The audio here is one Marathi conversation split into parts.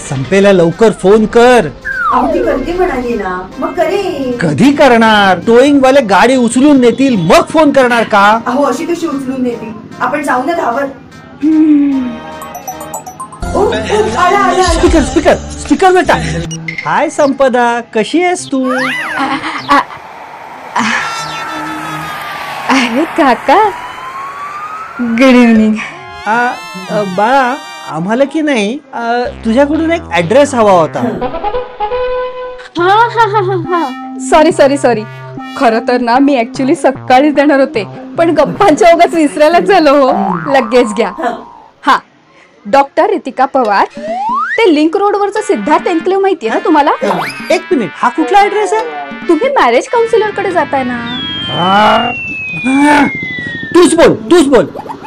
संपेला लवकर फोन कर. अहो ती करते म्हणाली ना, मग करे. कधी करणार? टोईंग वाले गाडी उचलून नेतील मग फोन करणार का? अहो अशी कशी उचलून नेतील? आपण जाऊ ना धावत. स्पीकर स्पीकर स्पीकर बेटा. हाय संपदा, कशी आहेस तू? अरे काका, गुड इव्हनिंग. बाळा, आम्हाला की नाही तुझ्याकडून एक ऍड्रेस हवा होता. हा हा हा हा हा, सॉरी सॉरी सॉरी. खरं तर ना मी ऍक्च्युली सकाळीच देणार होते, पण गप्पांच्या ओघात विसरायलाच झालो हो. लगेच घ्या. हा, डॉक्टर रितिका पवार, ते लिंक रोड वरचं सिद्धार्थ एन्क्लेव्ह माहितीये ना तुम्हाला? एक मिनिट, हा कुठला ऍड्रेस आहे? तुम्ही मॅरेज काउन्सिलर कडे जाताय ना? तूच बोल, तूच बोल.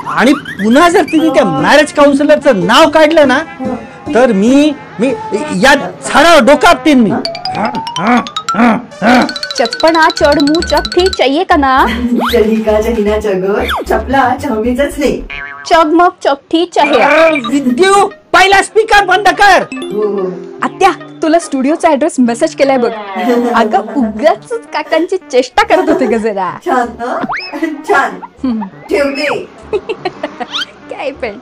आणि पुन्हा जर तिने त्या मॅरेज काउन्सिलरचं नाव काढलं ना, तर मी या झाडावर डोकं आपटीन मी. चचपणा चढ मू चक थी चाहिए का ना? चलिका चहिना चग चपला चहमीच नाही. चगमग चौथी चाहिए. विद्यू, पहिला स्पीकर बंद कर. आत्या, तुला स्टुडिओचा ऍड्रेस मेसेज केलाय बघ. अगं उगाच काकांची चेष्टा करत होते ग जरा. छान छान ठेवले. काय पण.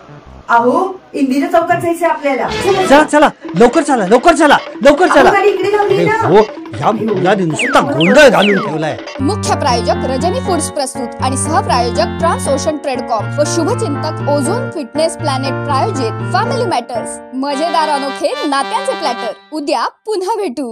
अहो इंदिरा चौकात जायचंय आपल्याला. चला चला, लवकर चला, लवकर चला, लवकर चला. गाडी इकडे लावली ना. हो, या मुलाने नुसता गोंधळ घालून ठेवलाय. मुख्य प्रायोजक रजनी फूड्स प्रस्तुत आणि सहप्रायोजक ट्रान्स ओशन ट्रेडकॉम व शुभचिंतक ओझोन फिटनेस प्लॅनेट प्रायोजित फॅमिली मॅटर्स. मजेदार अनोखे नात्यांचे प्लॅटर. उद्या पुन्हा भेटू.